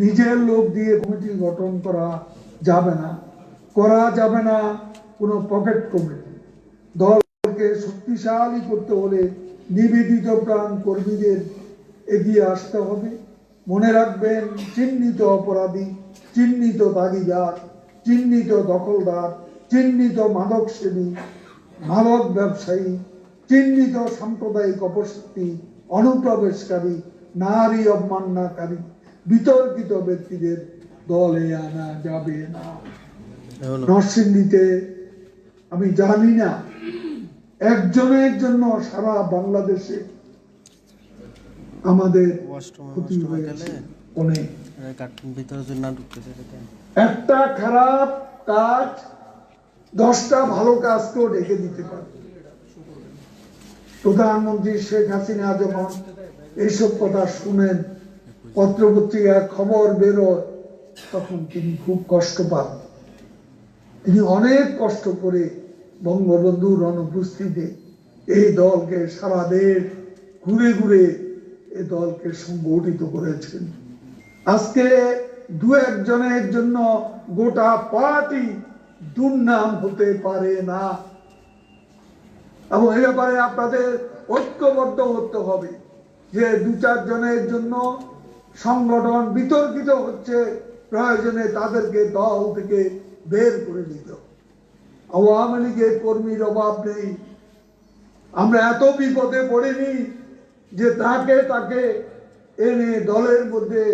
নিজের লোক দিয়ে কমিটি গঠন করা যাবে না, কোনো পকেট কমিটি। দলকে শক্তিশালী করতে হলে নিবেদিত প্রাণ কর্মীদের এগিয়ে আসতে হবে। মনে রাখবেন, চিহ্নিত অপরাধী, চিহ্নিত দাগিদার, চিহ্নিত দখলদার, চিহ্নিত মাদক সেবী, মাদক ব্যবসায়ী, চিহ্নিত সাম্প্রদায়িক অপশক্তি, অনুপ্রবেশকারী, নারী অবমাননাকারী, বিতর্কিত ব্যক্তিদের দলে আনা যাবে না। নরসিংদীতে আমি জানি না একজনের জন্য সারা বাংলাদেশে আমাদের ক্ষতি হয়েছে অনেক। একটা খারাপ কাজ 10টা ভালো কাজকেও ঢেকে দিতে পারে। প্রধানমন্ত্রী শেখ হাসিনা যখন এইসব কথা শুনেন, পত্রপত্রিকায় খবর বেরোয়, তখন তিনি খুব কষ্ট পান। তিনি অনেক কষ্ট করে বঙ্গবন্ধুর অনুপস্থিতিতে এই দলকে সারা দেশ ঘুরে ঘুরে এই দলকে সংগঠিত করেছেন। আজকে দু একজনের জন্য গোটা পার্টি দুর্নাম হতে পারে না, এবং এ ব্যাপারে আপনাদের ঐক্যবদ্ধ হতে হবে যে 2-4 জনের জন্য সংগঠন বিতর্কিত হচ্ছে, প্রয়োজনে তাদেরকে দল থেকে বের করে দিত। আওয়ামী লীগের কর্মীর অভাব নেই। আমরা এত বিপদে পড়িনি যে তাকে এনে দলের মধ্যে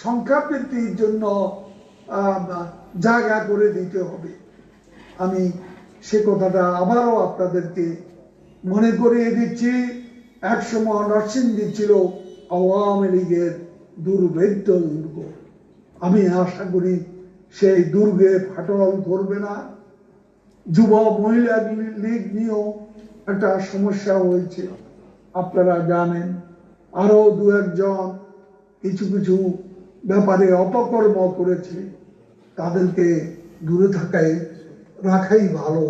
সংখ্যা বৃদ্ধির জন্য জায়গা করে দিতে হবে। আমি সে কথাটা আবারও আপনাদেরকে মনে করিয়ে দিচ্ছি। একসময় নরসিংদী ছিল আওয়ামী লীগের দুর্ভেদ্য দুর্গ। আমি আশা করি সেই দুর্গে ফাটল ধরবে না। যুব মহিলা লীগ নিয়েও একটা সমস্যা হয়েছে, আপনারা জানেন। আরো 2-1 জন কিছু কিছু ব্যাপারে অপকর্ম করেছে, তাদেরকে দূরে রাখাই ভালো।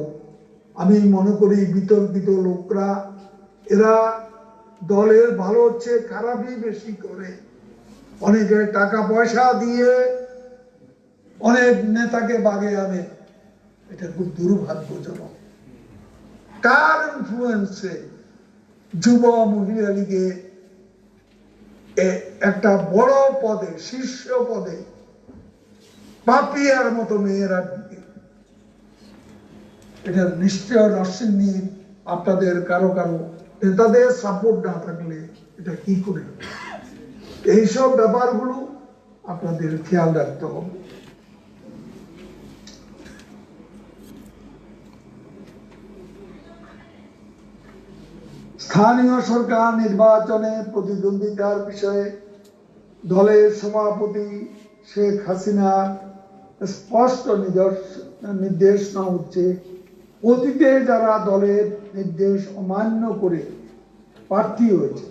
আমি মনে করি বিতর্কিত লোকরা, এরা দলের ভালো হচ্ছে খারাপই বেশি করে। অনেকে টাকা পয়সা দিয়ে অনেক নেতাকে বাগে আনে, এটা খুব দুর্ভাগ্যজনক। কার ইনফ্লুয়েন্সে যুব মহিলা লীগে একটা বড় পদে, শীর্ষ পদে পাপিয়ার মতো মেয়েরা ঢুকে? এটা নিশ্চয় নরসিংদী আপনাদের কারো নেতাদের সাপোর্ট না থাকলে এটা কি করে? এইসব ব্যাপারগুলো আপনাদের খেয়াল রাখতে হবে। স্থানীয় সরকার নির্বাচনে প্রতিদ্বন্দ্বিতার বিষয়ে দলের সভাপতি শেখ হাসিনা স্পষ্ট নির্দেশ নেওয়া হচ্ছে, অতীতে যারা দলের নির্দেশ অমান্য করে প্রার্থী হয়েছে,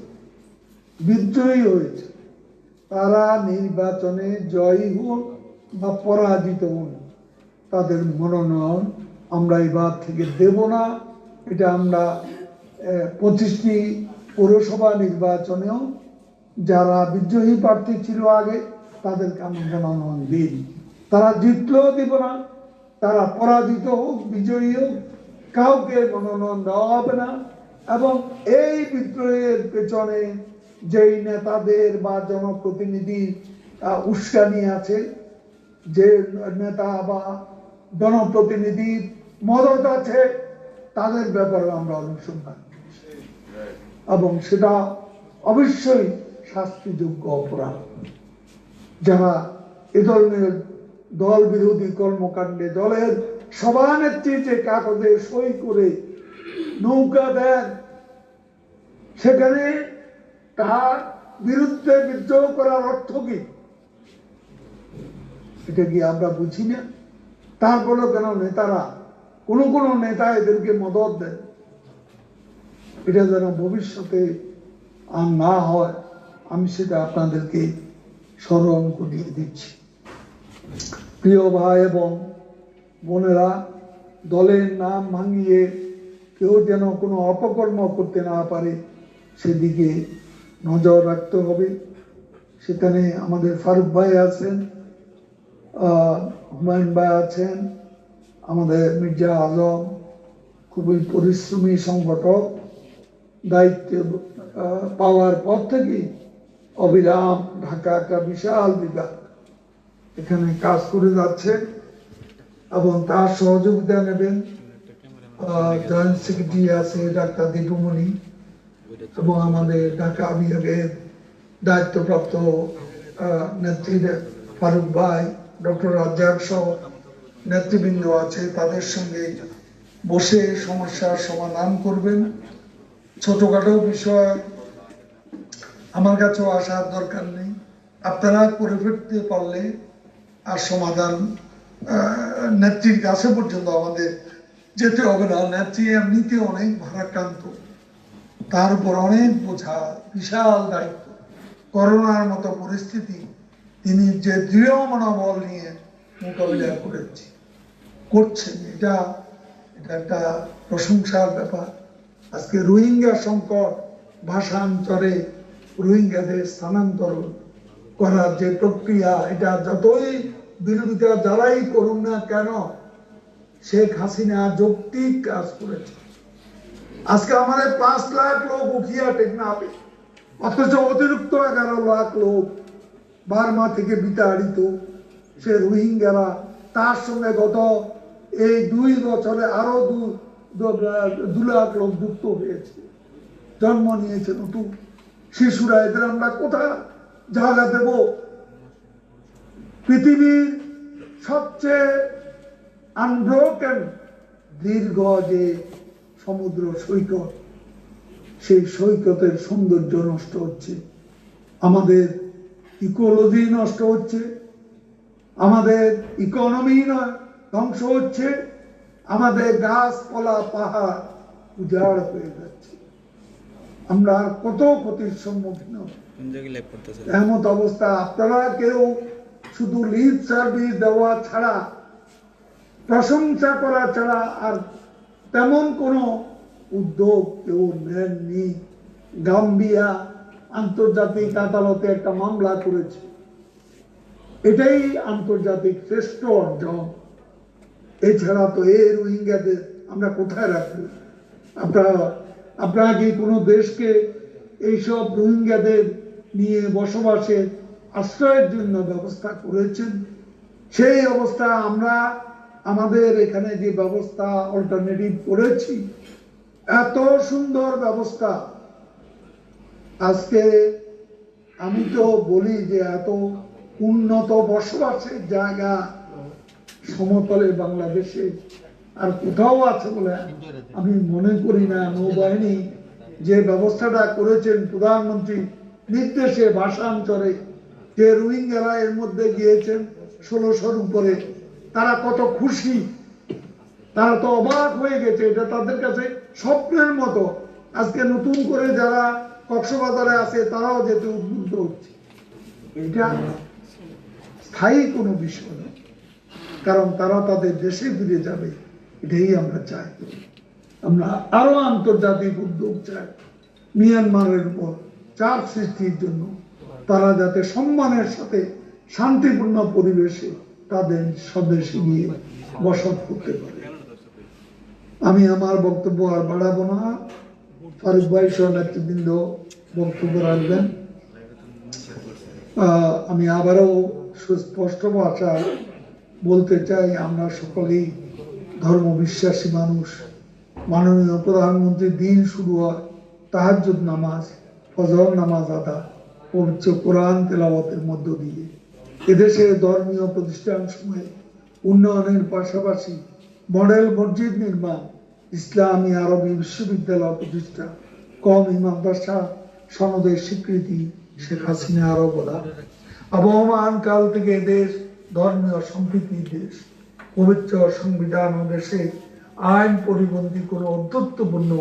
বিদ্রোহী হয়েছে, তারা নির্বাচনে জয়ী হন বা পরাজিত হন, তাদের মনোনয়ন আমরা এবার থেকে দেব না। এটা আমরা 25টি পৌরসভা নির্বাচনেও যারা বিদ্রোহী প্রার্থী ছিল আগে, তাদেরকে আমরা মনোনয়ন দিই। তারা জিতলেও দিব না, তারা পরাজিত হোক বিজয়ী হোক, কাউকে মনোনয়ন দেওয়া হবে না। এবং এই বিদ্রোহের পেছনে যেই নেতাদের বা জনপ্রতিনিধি উস্কানি আছে, যে নেতা বা জনপ্রতিনিধির মদত আছে, তাদের ব্যাপারে আমরা অনুসন্ধান, এবং সেটা অবশ্যই শাস্তিযোগ্য অপরাধ। যারা এ ধরনের দল বিরোধী কর্মকাণ্ডে দলের সভানেত্রীতে কাগজে সই করে নৌকা দেন, সেখানে তার বিরুদ্ধে বিদ্রোহ করার অর্থ কি? এটা কি আমরা বুঝি না? তারপরেও কেন নেতারা, কোন নেতা এদেরকে মদত দেন? এটা যেন ভবিষ্যতে আর না হয়, আমি সেটা আপনাদেরকে স্মরণ করিয়ে দিচ্ছি। প্রিয় ভাই এবং বোনেরা, দলের নাম ভাঙিয়ে কেউ যেন কোনো অপকর্ম করতে না পারে, সেদিকে নজর রাখতে হবে। সেখানে আমাদের ফারুক ভাই আছেন, হুমায়ুন ভাই আছেন, আমাদের মির্জা আজম খুবই পরিশ্রমী সংগঠক, দায়িত্ব পাওয়ার পর থেকেই অবিরাম ঢাকা একটা বিশাল বিভাগ এখানে কাজ করে যাচ্ছে এবং তার সহযোগিতা নেবেন জয়েন্ট সেক্রেটারি আছে ডাক্তার দীপুমণি এবং আমাদের ঢাকা বিভাগের দায়িত্বপ্রাপ্ত নেত্রী ফারুক ভাই, ডক্টর রাজ্জাক সহ নেতৃবৃন্দ আছে, তাদের সঙ্গে বসে সমস্যার সমাধান করবেন। ছোটখাটো বিষয় আমার কাছেও আসার দরকার নেই, আপনারা করে ফেলতে পারলে আর সমাধান নেত্রীর কাছে পর্যন্ত আমাদের যেতে হবে না। নেত্রী এমনিতে অনেক ভারাক্রান্ত, তার উপর অনেক বোঝা, বিশাল দায়িত্ব, করোনার মতো পরিস্থিতি তিনি যে দৃঢ় মনোবল নিয়ে মোকাবিলা করছেন, এটা একটা প্রশংসার ব্যাপার। আজকে রোহিঙ্গা সংকট, ভাষান্তরে রোহিঙ্গাদের স্থানান্তর করার যে প্রক্রিয়া, এটা যতই বিরোধিতা যারাই করুন না কেন, শেখ হাসিনা যৌক্তিক কাজ করেছে। আজকে আমাদের 5 লাখ লোক উঠিয়া টেকনাফে, অথচ অতিরিক্ত 11 লাখ লোক বার্মা থেকে বিতাড়িত সে রোহিঙ্গারা, তার সঙ্গে গত এই 2 বছরে আরো 2 লাখ লোক যুক্ত হয়েছে, জন্ম নিয়েছে নতুন শিশুরা। এদের আমরা কোথায় জায়গা দেব? পৃথিবীর সবচেয়ে আনব্রোকেন দীর্ঘ যে সমুদ্র সৈকত, সেই সৈকতের সৌন্দর্য নষ্ট হচ্ছে, আমাদের ইকোলজি নষ্ট হচ্ছে, আমাদের ইকোনমি ধ্বংস হচ্ছে, আমাদের গাছপালা পাহাড় উজাড় হয়ে যাচ্ছে। আমরা কত ক্ষতির সম্মুখীন। এমত অবস্থা আপনারা কেউ শুধু লিড সার্ভিস দেওয়া ছাড়া, প্রশংসা করা ছাড়া আর তেমন কোনো উদ্যোগ কেউ নেননি। গাম্বিয়া আন্তর্জাতিক আদালতে একটা মামলা করেছে, এটাই আন্তর্জাতিক শ্রেষ্ঠ অর্জন। এছাড়া তো এই রোহিঙ্গাদের আমরা কোথায় রাখবো? আপনারা কি কোনো দেশকে এইসব রোহিঙ্গাদের নিয়ে বসবাসের আশ্রয়ের জন্য ব্যবস্থা করেছেন? সেই অবস্থা আমরা আমাদের এখানে যে ব্যবস্থা অল্টারনেটিভ করেছি, এত সুন্দর ব্যবস্থা। আজকে আমি তো বলি যে এত উন্নত বসবাসের জায়গা সমতলে বাংলাদেশে আর কোথাও আছে বলে আমি মনে করি না। নৌবাহিনী যে ব্যবস্থাটা করেছেন প্রধানমন্ত্রী নির্দেশে, ভাষান্তরে যে রোহিঙ্গারা এর মধ্যে গিয়েছেন 1600-র উপরে, তারা কত খুশি, তারা তো অবাক হয়ে গেছে, এটা তাদের কাছে স্বপ্নের মতো। আজকে নতুন করে যারা কক্সবাজারে আছে তারাও যেতে উদ্বুদ্ধ হচ্ছে। এটা স্থায়ী কোনো বিষয় নয়, কারণ তারা তাদের দেশে ফিরে যাবে, এটাই আমরা চাই। আমরা আরো আন্তর্জাতিক উদ্যোগ চাই মিয়ানমারের উপর চাপ সৃষ্টির জন্য, তারা যাতে সম্মানের সাথে শান্তিপূর্ণ পরিবেশে তাদের স্বদেশে গিয়ে বসত করতে পারে। আমি আমার বক্তব্য আর বাড়াবো না। ফারুক ভাই সহ নেতৃবৃন্দ বক্তব্য রাখবেন। আমি আবারও সুস্পষ্ট ভাষায় বলতে চাই, আমরা সকলেই ধর্ম বিশ্বাসী মানুষ। মাননীয় প্রধানমন্ত্রীর দিন শুরু হয় তাহাজ্জুদ নামাজ, ফজর নামাজ আদা, পবিত্র কোরআন তেলাওয়াতের মধ্য দিয়ে। এদেশে ধর্মীয় প্রতিষ্ঠান সমূহে উন্নয়নের পাশাপাশি মডেল মসজিদ নির্মাণ, ইসলামী আরবি বিশ্ববিদ্যালয় প্রতিষ্ঠা, কওমি মাদ্রাসা সনদের স্বীকৃতি শেখ হাসিনা আরো বলা। আবহমান কাল থেকে দেশ ধর্মীয় সম্প্রীতির দেশ। পবিত্র সংবিধান ও দেশে আইন পরিপন্থী কোনো অধ্যত্বপূর্ণ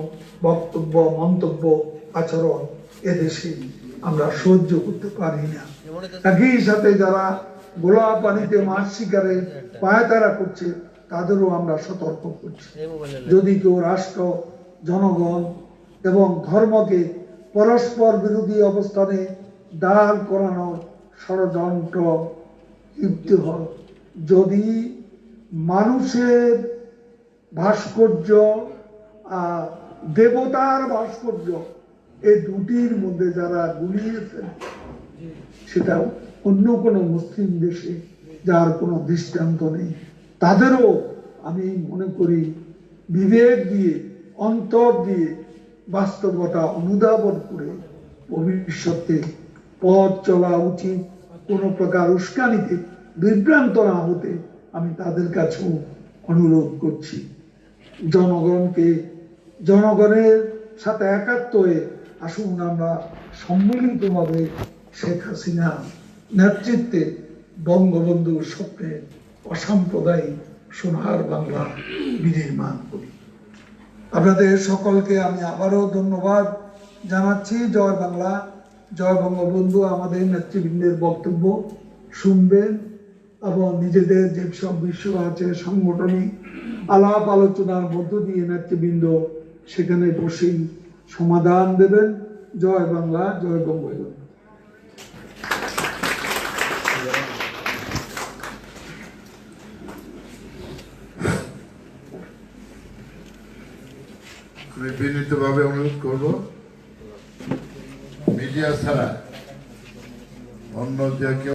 বক্তব্য, মন্তব্য, আচরণ এদেশে আমরা সহ্য করতে পারি না। একই সাথে যারা গোলা পানিতে মাছ শিকারের পায়তারা করছে তাদেরও আমরা সতর্ক করছি। যদি কেউ রাষ্ট্র, জনগণ এবং ধর্মকে পরস্পর বিরোধী অবস্থানে দাঁড় করানোর ষড়যন্ত্র লিপ্ত হয়। যদি মানুষের ভাস্কর্য আর দেবতার ভাস্কর্য এই দুটির মধ্যে যারা গুলিয়েছেন, সেটা অন্য কোনো মুসলিম দেশে যার কোনো দৃষ্টান্ত নেই, তাদেরও আমি মনে করি বিবেক দিয়ে, অন্তর দিয়ে, বাস্তবতা অনুধাবন করে ভবিষ্যতে পথ চলা উচিত। কোনো প্রকার উস্কানিতে বিভ্রান্ত না হতে আমি তাদের কাছেও অনুরোধ করছি। জনগণের সাথে একাত্ম হয়ে আসুন আমরা সম্মিলিতভাবে শেখ হাসিনা নেতৃত্বে বঙ্গবন্ধুর স্বপ্নে অসাম্প্রদায়িক সোনার বাংলা বিনির্মাণ করি। আপনাদের সকলকে আমি আবারও ধন্যবাদ জানাচ্ছি। জয় বাংলা, জয় বঙ্গবন্ধু। আমাদের নেতৃবৃন্দের বক্তব্য শুনবেন এবং নিজেদের যেসব বিষয় আছে সাংগঠনিক আলাপ আলোচনার মধ্য দিয়ে নেতৃবৃন্দ সেখানে বসেই সমাধান দেবেন। জয় বাংলা, জয় বঙ্গবন্ধু। আমি বিনীতভাবে অনুরোধ করব, মিডিয়া ছাড়া অন্য যে কেউ